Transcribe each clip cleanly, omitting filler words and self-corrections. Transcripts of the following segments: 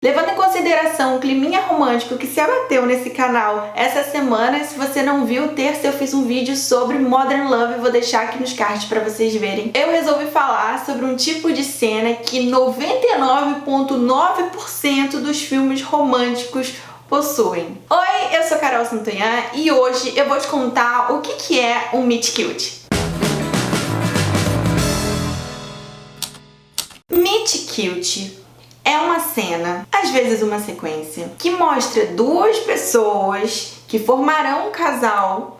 Levando em consideração o climinha romântico que se abateu nesse canal essa semana, se você não viu, terça eu fiz um vídeo sobre Modern Love, vou deixar aqui nos cards pra vocês verem. Eu resolvi falar sobre um tipo de cena que 99,9% dos filmes românticos possuem. Oi, eu sou Carol Santonhã e hoje eu vou te contar o que é um meet cute. Meet cute é uma cena, às vezes uma sequência, que mostra duas pessoas que formarão um casal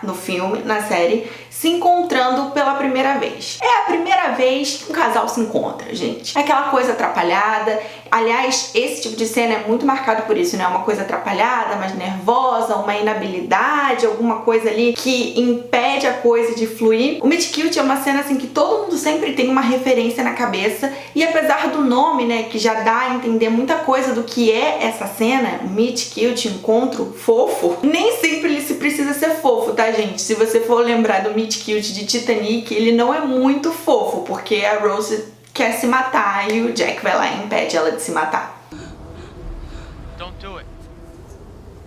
no filme, na série, se encontrando pela primeira vez. É a primeira vez que um casal se encontra, gente. É aquela coisa atrapalhada. Aliás, esse tipo de cena é muito marcado por isso, né? Uma coisa atrapalhada, mais nervosa, uma inabilidade, alguma coisa ali que impede a coisa de fluir. O Meet Cute é uma cena assim que todo mundo sempre tem uma referência na cabeça, e apesar do nome, né, que já dá a entender muita coisa do que é essa cena, Meet Cute, encontro fofo, nem sempre ele se precisa ser fofo, tá, gente? Se você for lembrar do Meet Cute de Titanic, ele não é muito fofo, porque a Rose quer se matar e o Jack vai lá e impede ela de se matar. Don't do it.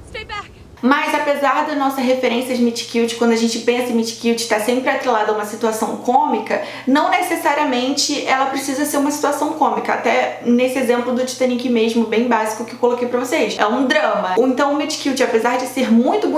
Stay back. Mas apesar da nossa referência de Meet Cute, quando a gente pensa em Meet Cute, está sempre atrelada a uma situação cômica, não necessariamente ela precisa ser uma situação cômica. Até nesse exemplo do Titanic mesmo, bem básico que eu coloquei pra vocês. É um drama. Então o Meet Cute, apesar de ser muito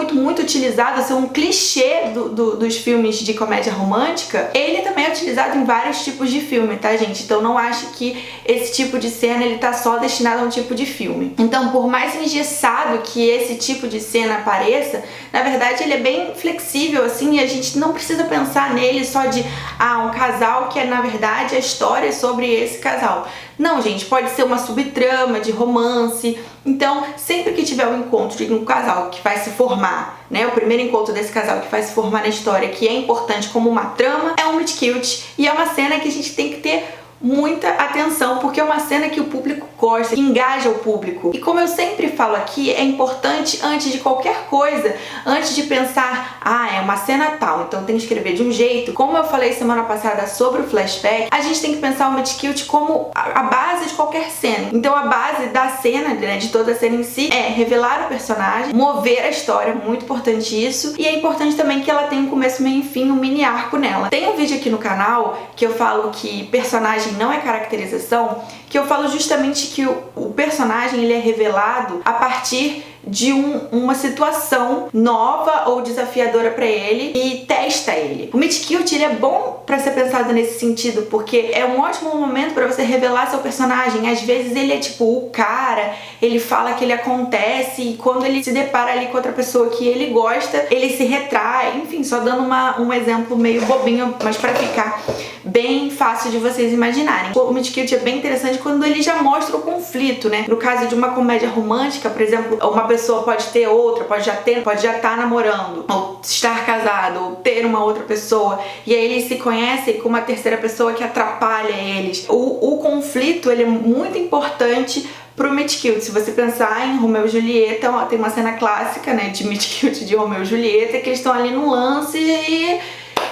utilizado, ser um clichê dos filmes de comédia romântica, ele também é utilizado em vários tipos de filme, tá, gente? Então não ache que esse tipo de cena ele tá só destinado a um tipo de filme. Então, por mais engessado que esse tipo de cena apareça, na verdade ele é bem flexível assim, e a gente não precisa pensar nele só de um casal que é na verdade a história sobre esse casal. Não, gente, pode ser uma subtrama de romance. Então, sempre que tiver um encontro de um casal que vai se formar, né, o primeiro encontro desse casal que vai se formar na história, que é importante como uma trama, é um Meet Cute, e é uma cena que a gente tem que ter muita atenção, porque é uma cena que o público gosta, que engaja o público. E como eu sempre falo aqui, é importante, antes de qualquer coisa, antes de pensar, é uma cena tal, então tem que escrever de um jeito. Como eu falei semana passada sobre o flashback, a gente tem que pensar o Meet Cute como a base de qualquer cena. Então a base da cena, né, de toda a cena em si, é revelar o personagem, mover a história, muito importante isso, e é importante também que ela tenha um começo, meio e fim, um mini arco nela. Tem um vídeo aqui no canal que eu falo que personagem não é caracterização, que eu falo justamente que o personagem ele é revelado a partir de uma situação nova ou desafiadora pra ele e testa ele. O Meet Cute ele é bom pra ser pensado nesse sentido, porque é um ótimo momento pra você revelar seu personagem. Às vezes ele é tipo o cara, ele fala que ele acontece, e quando ele se depara ali com outra pessoa que ele gosta, ele se retrai. Enfim, só dando um exemplo meio bobinho, mas pra ficar bem fácil de vocês imaginarem. O Meet Cute é bem interessante quando ele já mostra o conflito, né? No caso de uma comédia romântica, por exemplo, uma pessoa pode ter outra, pode já estar namorando, ou estar casado, ou ter uma outra pessoa, e aí eles se conhecem com uma terceira pessoa que atrapalha eles. O conflito, ele é muito importante pro Meet Cute. Se você pensar em Romeu e Julieta, tem uma cena clássica, né, de Meet Cute de Romeu e Julieta, que eles estão ali no lance e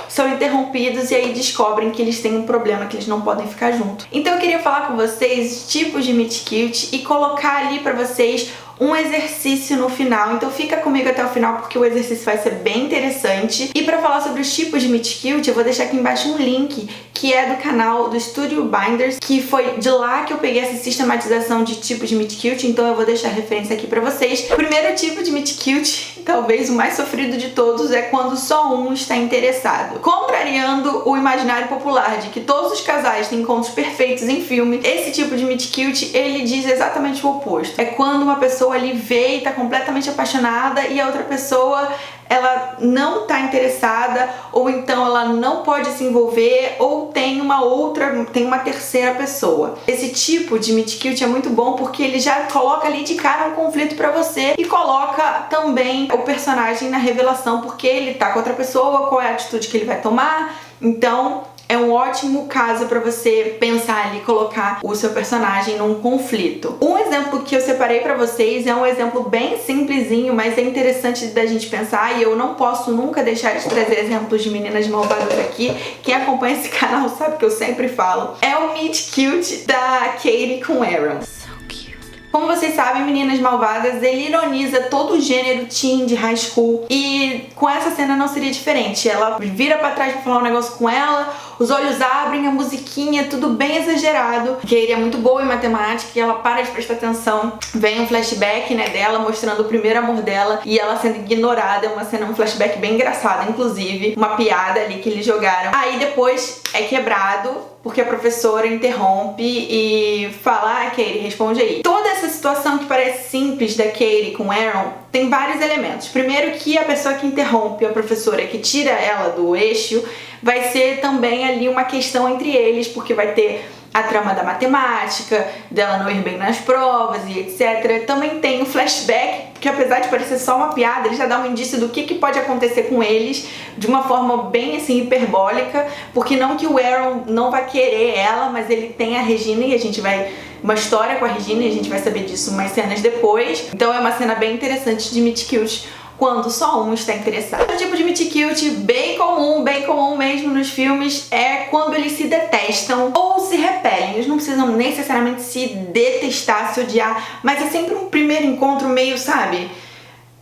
são interrompidos, e aí descobrem que eles têm um problema, que eles não podem ficar juntos. Então eu queria falar com vocês tipos de Meet Cute e colocar ali pra vocês um exercício no final. Então fica comigo até o final, porque o exercício vai ser bem interessante. E pra falar sobre os tipos de Meet Cute, eu vou deixar aqui embaixo um link que é do canal do Studio Binders, que foi de lá que eu peguei essa sistematização de tipos de Meet Cute, então eu vou deixar a referência aqui pra vocês. O primeiro tipo de Meet Cute, talvez o mais sofrido de todos, é quando só um está interessado. Contrariando o imaginário popular de que todos os casais têm encontros perfeitos em filme, esse tipo de Meet Cute, ele diz exatamente o oposto. É quando uma pessoa ali vê e tá completamente apaixonada, e a outra pessoa ela não tá interessada, ou então ela não pode se envolver, ou tem uma terceira pessoa. Esse tipo de Meet Cute é muito bom porque ele já coloca ali de cara um conflito pra você, e coloca também o personagem na revelação, porque ele tá com outra pessoa, qual é a atitude que ele vai tomar. Então é um ótimo caso pra você pensar ali, colocar o seu personagem num conflito. Um exemplo que eu separei pra vocês é um exemplo bem simplesinho, mas é interessante da gente pensar, e eu não posso nunca deixar de trazer exemplos de meninas malvadas aqui. Quem acompanha esse canal sabe que eu sempre falo. É o Meet Cute da Katie com Aaron. So cute. Como vocês sabem, Meninas Malvadas, ele ironiza todo o gênero teen de high school, e com essa cena não seria diferente. Ela vira pra trás pra falar um negócio com ela, os olhos abrem, a musiquinha, tudo bem exagerado. Katie é muito boa em matemática e ela para de prestar atenção. Vem um flashback, né, dela mostrando o primeiro amor dela e ela sendo ignorada. É uma cena, um flashback bem engraçado, inclusive, uma piada ali que eles jogaram. Aí depois é quebrado porque a professora interrompe e fala: ah, Katie, responde aí. Toda essa situação que parece simples da Katie com Aaron tem vários elementos. Primeiro, que a pessoa que interrompe a professora, que tira ela do eixo, vai ser também ali uma questão entre eles, porque vai ter a trama da matemática, dela não ir bem nas provas e etc. Também tem o flashback, que apesar de parecer só uma piada, ele já dá um indício do que pode acontecer com eles de uma forma bem assim hiperbólica, porque não que o Aaron não vai querer ela, mas ele tem a Regina e a gente vai... uma história com a Regina e a gente vai saber disso umas cenas depois. Então é uma cena bem interessante de meet cute quando só um está interessado. Outro tipo de meet cute bem comum mesmo nos filmes é quando eles se detestam ou se repelem. Eles não precisam necessariamente se detestar, se odiar, mas é sempre um primeiro encontro meio, sabe?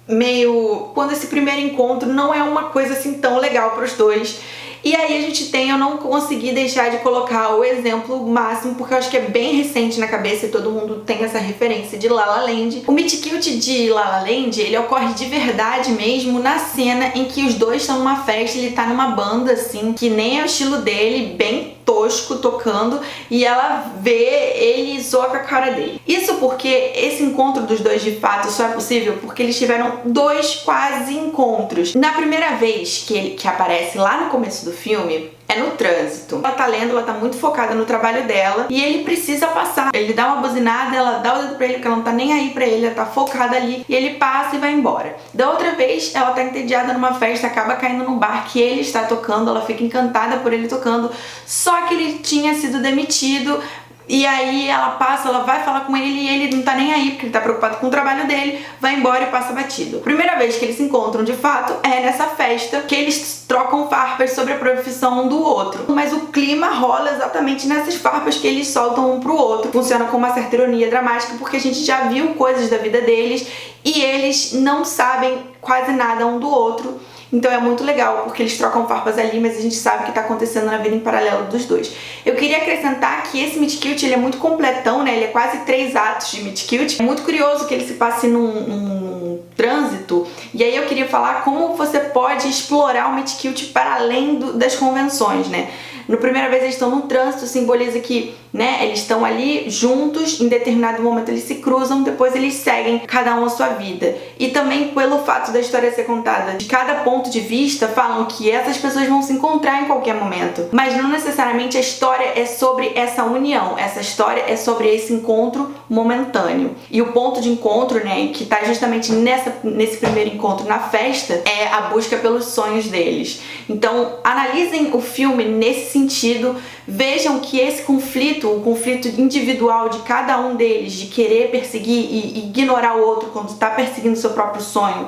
Meio... quando esse primeiro encontro não é uma coisa assim tão legal para os dois. E aí a gente tem, eu não consegui deixar de colocar o exemplo máximo, porque eu acho que é bem recente na cabeça e todo mundo tem essa referência de La La Land. O meet cute de La La Land, ele ocorre de verdade mesmo na cena em que os dois estão numa festa, ele tá numa banda assim, que nem é o estilo dele, bem tosco, tocando, e ela vê ele e zoa com a cara dele. Isso porque esse encontro dos dois de fato só é possível porque eles tiveram dois quase encontros. Na primeira vez que aparece lá no começo do filme, é no trânsito. Ela tá lendo, ela tá muito focada no trabalho dela e ele precisa passar. Ele dá uma buzinada, ela dá o dedo pra ele, porque ela não tá nem aí pra ele, ela tá focada ali, e ele passa e vai embora. Da outra vez, ela tá entediada numa festa, acaba caindo num bar que ele está tocando, ela fica encantada por ele tocando, só que ele tinha sido demitido. E aí ela passa, ela vai falar com ele e ele não tá nem aí, porque ele tá preocupado com o trabalho dele, vai embora e passa batido. Primeira vez que eles se encontram de fato é nessa festa, que eles trocam farpas sobre a profissão um do outro. Mas o clima rola exatamente nessas farpas que eles soltam um pro outro. Funciona com uma certa ironia dramática, porque a gente já viu coisas da vida deles e eles não sabem quase nada um do outro. Então é muito legal, porque eles trocam farpas ali, mas a gente sabe o que tá acontecendo na vida em paralelo dos dois. Eu queria acrescentar que esse meet cute, ele é muito completão, né? Ele é quase 3 atos de meet cute. É muito curioso que ele se passe num trânsito. E aí eu queria falar como você pode explorar o meet cute para além das convenções, né? Na primeira vez eles estão no trânsito, simboliza que, né, eles estão ali juntos, em determinado momento eles se cruzam, depois eles seguem cada um a sua vida. E também pelo fato da história ser contada de cada ponto de vista, falam que essas pessoas vão se encontrar em qualquer momento. Mas não necessariamente a história é sobre essa união, essa história é sobre esse encontro momentâneo. E o ponto de encontro, né, que tá justamente nesse primeiro encontro na festa, é a busca pelos sonhos deles. Então analisem o filme nesse sentido, vejam que esse conflito, o conflito individual de cada um deles, de querer perseguir e ignorar o outro quando está perseguindo seu próprio sonho,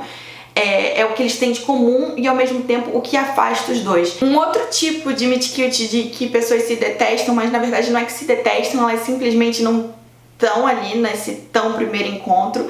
é o que eles têm de comum e ao mesmo tempo o que afasta os dois. Um outro tipo de meet cute de que pessoas se detestam, mas na verdade não é que se detestam, elas simplesmente não estão ali nesse tão primeiro encontro,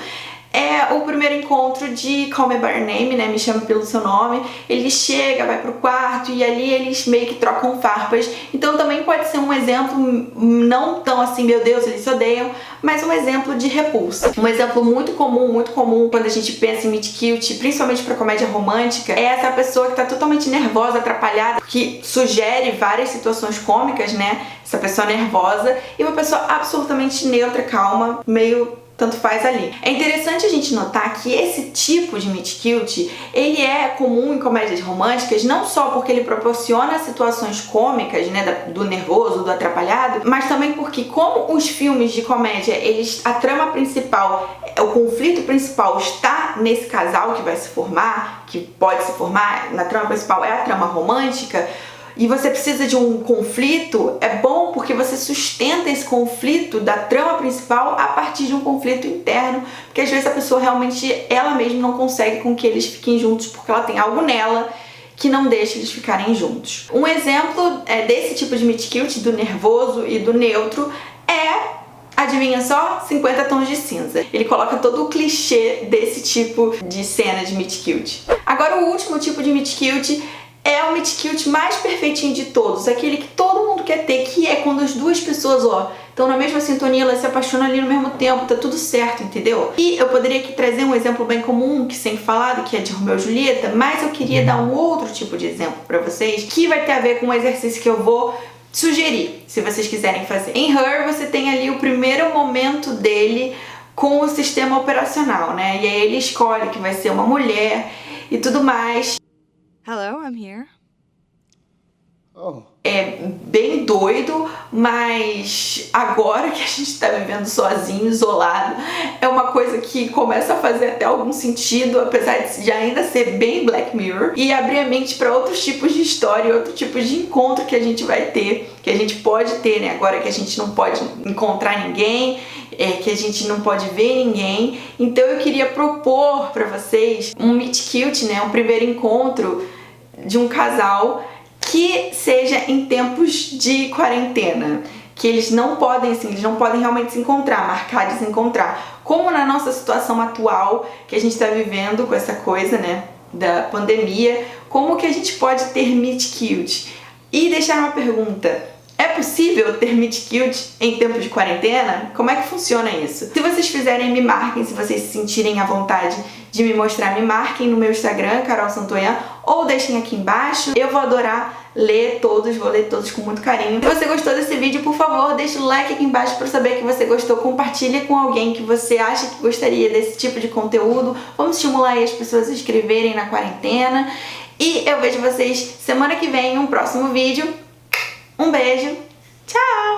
é o primeiro encontro de Call Me By Your Name, né, Me Chame Pelo Seu Nome. Ele chega, vai pro quarto e ali eles meio que trocam farpas. Então também pode ser um exemplo, não tão assim, meu Deus, eles se odeiam, mas um exemplo de repulsa. Um exemplo muito comum quando a gente pensa em meet cute, principalmente pra comédia romântica, é essa pessoa que tá totalmente nervosa, atrapalhada, que sugere várias situações cômicas, né, essa pessoa nervosa, e uma pessoa absolutamente neutra, calma, meio... tanto faz ali. É interessante a gente notar que esse tipo de meet cute, ele é comum em comédias românticas, não só porque ele proporciona situações cômicas, né, do nervoso, do atrapalhado, mas também porque como os filmes de comédia, a trama principal, o conflito principal está nesse casal que vai se formar, que pode se formar, na trama principal é a trama romântica, e você precisa de um conflito, é bom porque você sustenta esse conflito da trama principal a partir de um conflito interno, porque às vezes a pessoa realmente, ela mesma não consegue com que eles fiquem juntos, porque ela tem algo nela que não deixa eles ficarem juntos. Um exemplo desse tipo de meet cute, do nervoso e do neutro, é Adivinha só? 50 tons de cinza. Ele coloca todo o clichê desse tipo de cena de meet cute. Agora o último tipo de meet cute é o meet cute mais perfeitinho de todos, aquele que todo mundo quer ter, que é quando as duas pessoas, ó, estão na mesma sintonia, elas se apaixonam ali no mesmo tempo, tá tudo certo, entendeu? E eu poderia aqui trazer um exemplo bem comum, que sempre falado, que é de Romeu e Julieta, mas eu queria dar um outro tipo de exemplo pra vocês, que vai ter a ver com um exercício que eu vou sugerir, se vocês quiserem fazer. Em Her, você tem ali o primeiro momento dele com o sistema operacional, né? E aí ele escolhe que vai ser uma mulher e tudo mais. Hello, I'm here. Oh. É bem doido, mas agora que a gente tá vivendo sozinho, isolado, é uma coisa que começa a fazer até algum sentido, apesar de ainda ser bem Black Mirror, e abrir a mente para outros tipos de história, outros tipos de encontro que a gente vai ter, que a gente pode ter, né? Agora que a gente não pode encontrar ninguém, que a gente não pode ver ninguém. Então eu queria propor para vocês um meet cute, né? Um primeiro encontro de um casal que seja em tempos de quarentena, que eles não podem, assim, eles não podem realmente se encontrar, marcar de se encontrar, como na nossa situação atual que a gente está vivendo com essa coisa, né, da pandemia, como que a gente pode ter meet cute? E deixar uma pergunta: é possível ter meet cute em tempos de quarentena? Como é que funciona isso? Se vocês fizerem, me marquem, se vocês se sentirem à vontade de me mostrar, me marquem no meu Instagram, Carol Santoyan, ou deixem aqui embaixo. Eu vou adorar ler todos, vou ler todos com muito carinho. Se você gostou desse vídeo, por favor, deixa o like aqui embaixo para saber que você gostou. Compartilha com alguém que você acha que gostaria desse tipo de conteúdo. Vamos estimular aí as pessoas a escreverem na quarentena. E eu vejo vocês semana que vem em um próximo vídeo. Um beijo, tchau!